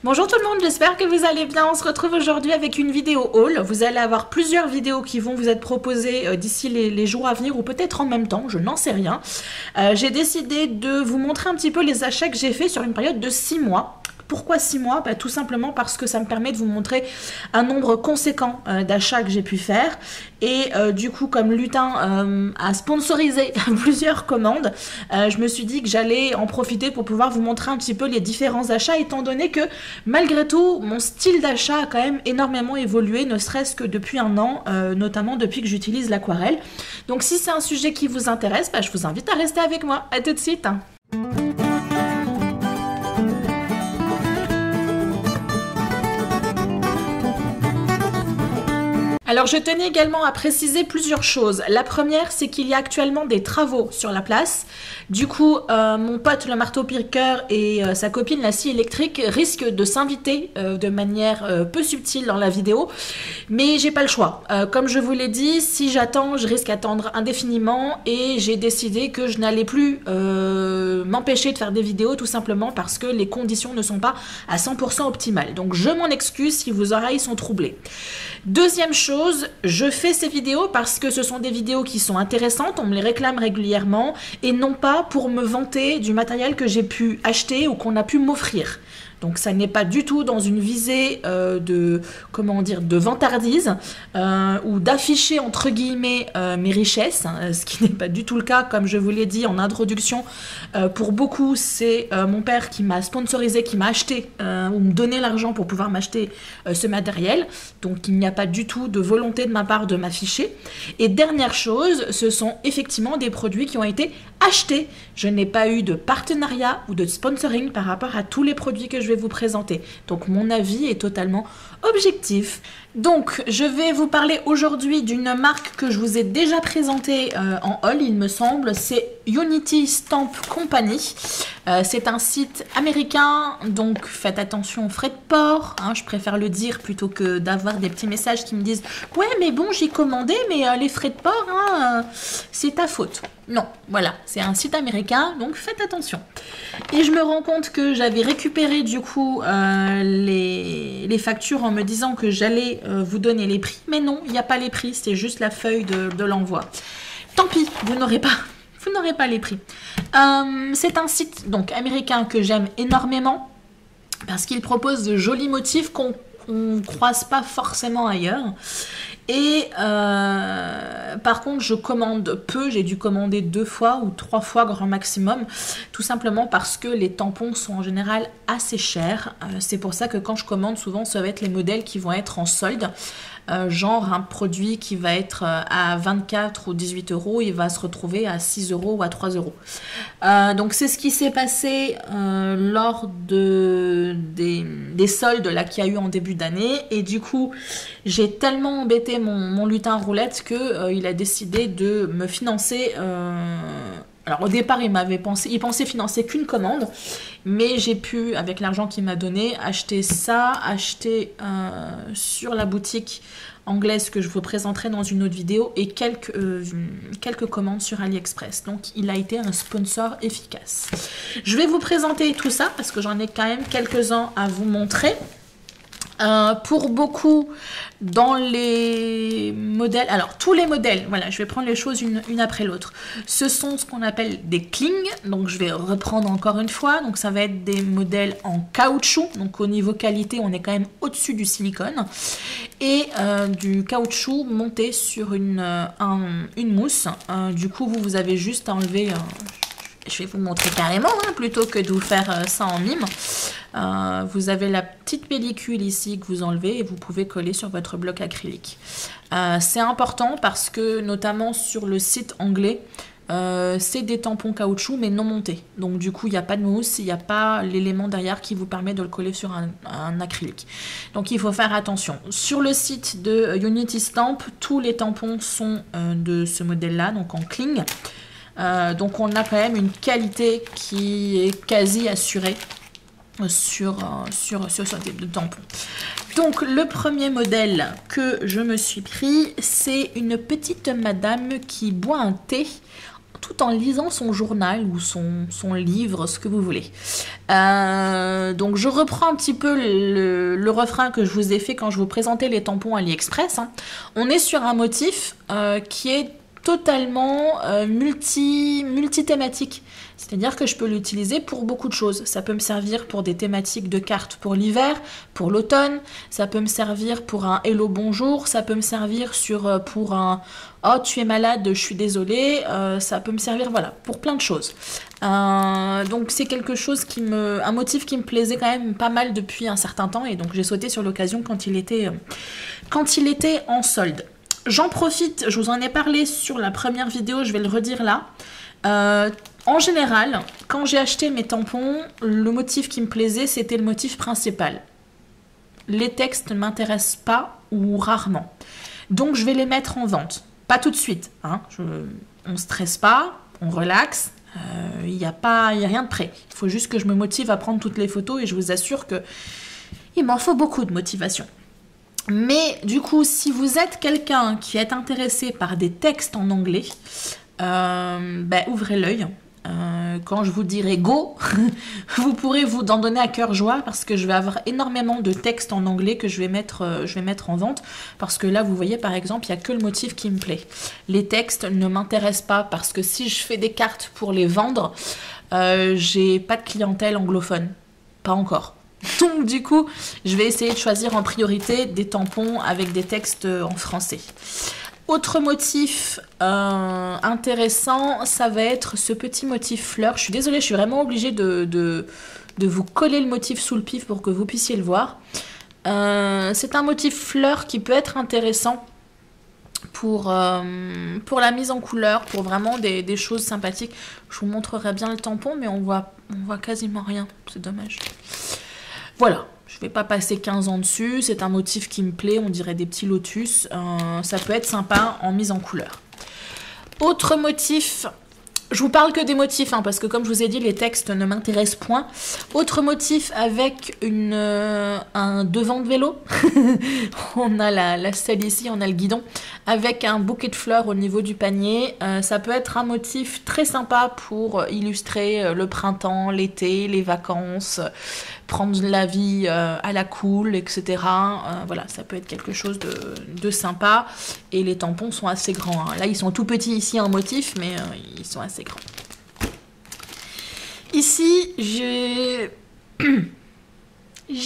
Bonjour tout le monde, j'espère que vous allez bien. On se retrouve aujourd'hui avec une vidéo haul. Vous allez avoir plusieurs vidéos qui vont vous être proposées d'ici les jours à venir ou peut-être en même temps, je n'en sais rien. J'ai décidé de vous montrer un petit peu les achats que j'ai fait sur une période de 6 mois. Pourquoi 6 mois? Tout simplement parce que ça me permet de vous montrer un nombre conséquent d'achats que j'ai pu faire. Et du coup, comme Lutin a sponsorisé plusieurs commandes, je me suis dit que j'allais en profiter pour pouvoir vous montrer un petit peu les différents achats, étant donné que malgré tout, mon style d'achat a quand même énormément évolué, ne serait-ce que depuis un an, notamment depuis que j'utilise l'aquarelle. Donc si c'est un sujet qui vous intéresse, je vous invite à rester avec moi. À tout de suite. Alors je tenais également à préciser plusieurs choses. La première, c'est qu'il y a actuellement des travaux sur la place. Du coup, mon pote le marteau-piqueur et sa copine la scie électrique risquent de s'inviter de manière peu subtile dans la vidéo. Mais j'ai pas le choix. Comme je vous l'ai dit, si j'attends, je risque d'attendre indéfiniment et j'ai décidé que je n'allais plus m'empêcher de faire des vidéos tout simplement parce que les conditions ne sont pas à 100% optimales. Donc je m'en excuse si vos oreilles sont troublées. Deuxième chose, je fais ces vidéos parce que ce sont des vidéos qui sont intéressantes, on me les réclame régulièrement et non pas pour me vanter du matériel que j'ai pu acheter ou qu'on a pu m'offrir. Donc ça n'est pas du tout dans une visée de vantardise ou d'afficher entre guillemets mes richesses, ce qui n'est pas du tout le cas, comme je vous l'ai dit en introduction. Pour beaucoup, c'est mon père qui m'a sponsorisé, qui m'a acheté ou me donné l'argent pour pouvoir m'acheter ce matériel. Donc il n'y a pas du tout de volonté de ma part de m'afficher. Et dernière chose, ce sont effectivement des produits qui ont été achetés. Je n'ai pas eu de partenariat ou de sponsoring par rapport à tous les produits que je vais vous présenter. Donc mon avis est totalement objectif. Donc je vais vous parler aujourd'hui d'une marque que je vous ai déjà présentée en haul, il me semble. C'est Unity Stamp Company. C'est un site américain, donc faites attention aux frais de port, hein, je préfère le dire plutôt que d'avoir des petits messages qui me disent « Ouais mais bon j'ai commandé mais les frais de port, hein, c'est ta faute ». Non, voilà, c'est un site américain, donc faites attention. Et je me rends compte que j'avais récupéré du coup les factures en me disant que j'allais vous donner les prix. Mais non, il n'y a pas les prix, c'est juste la feuille de l'envoi. Tant pis, vous n'aurez pas les prix. C'est un site donc américain que j'aime énormément parce qu'il propose de jolis motifs qu'on ne croise pas forcément ailleurs. Et par contre, je commande peu, j'ai dû commander 2 fois ou 3 fois grand maximum, tout simplement parce que les tampons sont en général assez chers. C'est pour ça que quand je commande, souvent, ça va être les modèles qui vont être en solde. Genre un produit qui va être à 24 ou 18 euros, il va se retrouver à 6 euros ou à 3 euros. Donc c'est ce qui s'est passé lors des soldes là qu'il y a eu en début d'année. Et du coup, j'ai tellement embêté mon lutin roulette que il a décidé de me financer. Alors au départ, il pensait financer qu'une commande, mais j'ai pu, avec l'argent qu'il m'a donné, acheter sur la boutique anglaise que je vous présenterai dans une autre vidéo et quelques commandes sur AliExpress. Donc il a été un sponsor efficace. Je vais vous présenter tout ça parce que j'en ai quand même quelques-uns à vous montrer. Pour beaucoup, dans les modèles, alors tous les modèles, voilà, je vais prendre les choses une après l'autre. Ce sont ce qu'on appelle des clings, donc je vais reprendre encore une fois. Donc ça va être des modèles en caoutchouc, donc au niveau qualité, on est quand même au-dessus du silicone. Et du caoutchouc monté sur une mousse. Du coup, vous avez juste à enlever... je vais vous montrer carrément, hein, plutôt que de vous faire ça en mime. Vous avez la petite pellicule ici que vous enlevez et vous pouvez coller sur votre bloc acrylique. C'est important parce que, notamment sur le site anglais, c'est des tampons caoutchouc mais non montés. Donc du coup, il n'y a pas de mousse, il n'y a pas l'élément derrière qui vous permet de le coller sur un acrylique. Donc il faut faire attention. Sur le site de Unity Stamp, tous les tampons sont de ce modèle-là, donc en cling. Donc on a quand même une qualité qui est quasi assurée sur ce type de tampon. Donc le premier modèle que je me suis pris, c'est une petite madame qui boit un thé tout en lisant son journal ou son livre, ce que vous voulez. Donc je reprends un petit peu le refrain que je vous ai fait quand je vous présentais les tampons AliExpress. Hein. On est sur un motif qui est totalement multi-thématique. C'est-à-dire que je peux l'utiliser pour beaucoup de choses. Ça peut me servir pour des thématiques de cartes pour l'hiver, pour l'automne. Ça peut me servir pour un hello bonjour. Ça peut me servir pour un oh tu es malade, je suis désolée. Ça peut me servir voilà pour plein de choses. Donc c'est quelque chose un motif qui me plaisait quand même pas mal depuis un certain temps et donc j'ai sauté sur l'occasion quand il était en solde. J'en profite, je vous en ai parlé sur la première vidéo, je vais le redire là. En général, quand j'ai acheté mes tampons, le motif qui me plaisait, c'était le motif principal. Les textes ne m'intéressent pas ou rarement. Donc je vais les mettre en vente. Pas tout de suite. Hein. On ne stresse pas, on relaxe. Il n'y a rien de prêt. Il faut juste que je me motive à prendre toutes les photos et je vous assure que il m'en faut beaucoup de motivation. Mais du coup, si vous êtes quelqu'un qui est intéressé par des textes en anglais, ouvrez l'œil. Quand je vous dirai go, vous pourrez vous en donner à cœur joie parce que je vais avoir énormément de textes en anglais que je vais mettre en vente parce que là vous voyez par exemple il n'y a que le motif qui me plaît. Les textes ne m'intéressent pas parce que si je fais des cartes pour les vendre, j'ai pas de clientèle anglophone, pas encore. Donc du coup je vais essayer de choisir en priorité des tampons avec des textes en français. Autre motif intéressant, ça va être ce petit motif fleur. Je suis désolée, je suis vraiment obligée de vous coller le motif sous le pif pour que vous puissiez le voir. C'est un motif fleur qui peut être intéressant pour la mise en couleur, pour vraiment des choses sympathiques. Je vous montrerai bien le tampon, mais on voit quasiment rien. C'est dommage. Voilà. Je ne vais pas passer 15 ans dessus, c'est un motif qui me plaît, on dirait des petits lotus, ça peut être sympa en mise en couleur. Autre motif, je vous parle que des motifs, hein, parce que comme je vous ai dit, les textes ne m'intéressent point. Autre motif avec un devant de vélo, on a la selle ici, on a le guidon, avec un bouquet de fleurs au niveau du panier. Ça peut être un motif très sympa pour illustrer le printemps, l'été, les vacances, prendre la vie à la cool, etc. Voilà, ça peut être quelque chose de sympa. Et les tampons sont assez grands. Hein. Là, ils sont tout petits ici en motif, mais ils sont assez grands. Ici, j'ai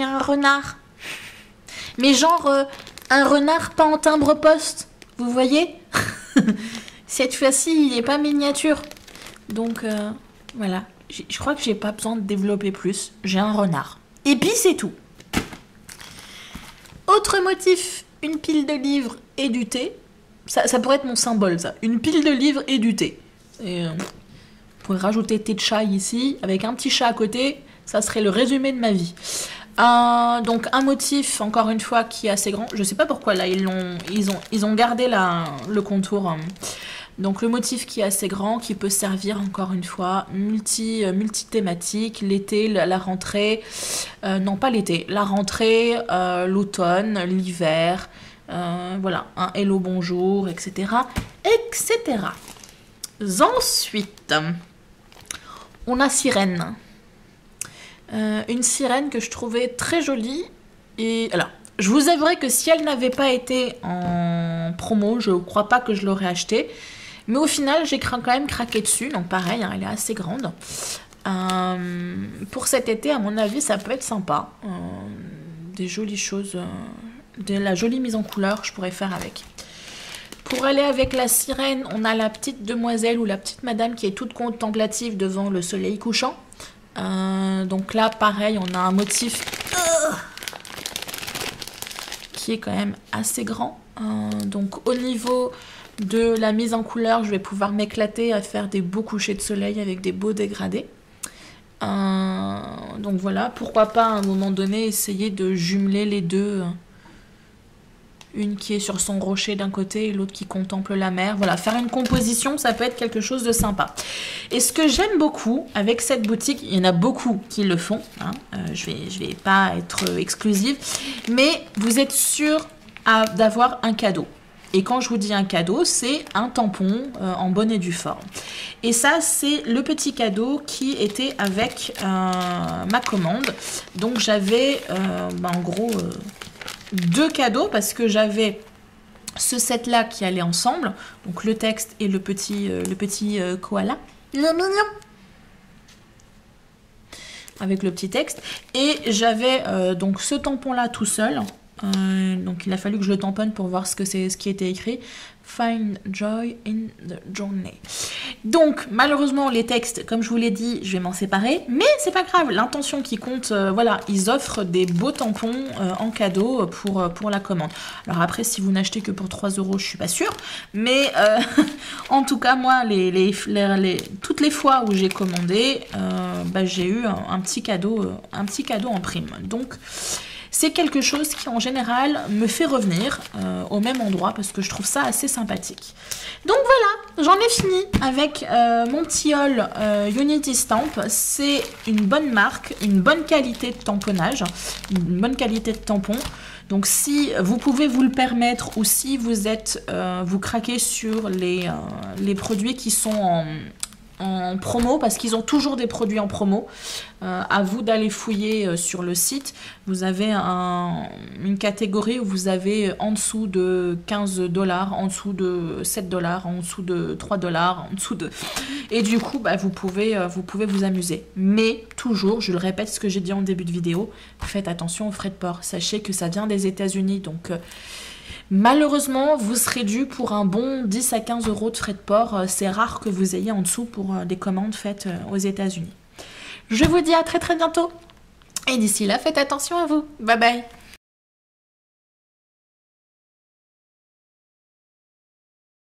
un renard. Mais genre, un renard pas en timbre-poste. Vous voyez? Cette fois-ci, il n'est pas miniature. Donc, voilà. Je crois que j'ai pas besoin de développer plus. J'ai un renard. Et puis c'est tout. Autre motif, une pile de livres et du thé. Ça pourrait être mon symbole, ça. Une pile de livres et du thé. Et, vous pourrez rajouter thé de chat ici, avec un petit chat à côté. Ça serait le résumé de ma vie. Donc un motif, encore une fois, qui est assez grand. Je sais pas pourquoi, là, ils ont gardé le contour. Donc le motif qui est assez grand, qui peut servir encore une fois multi-thématique, l'été, la rentrée, non pas l'été, la rentrée, l'automne, l'hiver, voilà, un hello bonjour, etc. etc. Ensuite, on a sirène. Une sirène que je trouvais très jolie. Et alors, je vous avouerai que si elle n'avait pas été en promo, je ne crois pas que je l'aurais achetée. Mais au final, j'ai quand même craqué dessus. Donc pareil, hein, elle est assez grande. Pour cet été, à mon avis, ça peut être sympa. Des jolies choses. De la jolie mise en couleur, je pourrais faire avec. Pour aller avec la sirène, on a la petite demoiselle ou la petite madame qui est toute contemplative devant le soleil couchant. Donc là, pareil, on a un motif qui est quand même assez grand. Donc au niveau de la mise en couleur, je vais pouvoir m'éclater à faire des beaux couchers de soleil avec des beaux dégradés. Donc voilà, pourquoi pas à un moment donné essayer de jumeler les deux. Une qui est sur son rocher d'un côté et l'autre qui contemple la mer. Voilà, faire une composition, ça peut être quelque chose de sympa. Et ce que j'aime beaucoup avec cette boutique, il y en a beaucoup qui le font, hein, je vais pas être exclusive, mais vous êtes sûr d'avoir un cadeau. Et quand je vous dis un cadeau, c'est un tampon en bonne et due forme. Et ça, c'est le petit cadeau qui était avec ma commande. Donc j'avais en gros 2 cadeaux parce que j'avais ce set là qui allait ensemble. Donc le texte et le petit koala. Il est mignon! Avec le petit texte. Et j'avais donc ce tampon là tout seul. Donc il a fallu que je le tamponne pour voir ce qui était écrit. Find joy in the journey. Donc malheureusement les textes, comme je vous l'ai dit, je vais m'en séparer, mais c'est pas grave, l'intention qui compte, voilà, ils offrent des beaux tampons en cadeau pour la commande. Alors après, si vous n'achetez que pour 3 €, je suis pas sûre, mais en tout cas moi toutes les fois où j'ai commandé, j'ai eu un petit cadeau en prime. Donc c'est quelque chose qui en général me fait revenir au même endroit parce que je trouve ça assez sympathique. Donc voilà, j'en ai fini avec mon petit haul Unity Stamp. C'est une bonne marque, une bonne qualité de tamponnage, une bonne qualité de tampon. Donc si vous pouvez vous le permettre ou si vous vous craquez sur les produits qui sont en promo, parce qu'ils ont toujours des produits en promo. À vous d'aller fouiller sur le site. Vous avez une catégorie où vous avez en dessous de 15 $, en dessous de 7 $, en dessous de 3 $, en dessous de... Et du coup, vous pouvez vous amuser. Mais toujours, je le répète ce que j'ai dit en début de vidéo, faites attention aux frais de port. Sachez que ça vient des États-Unis, donc... malheureusement, vous serez dû pour un bon 10 à 15 € de frais de port. C'est rare que vous ayez en dessous pour des commandes faites aux États-Unis. Je vous dis à très très bientôt. Et d'ici là, faites attention à vous. Bye bye.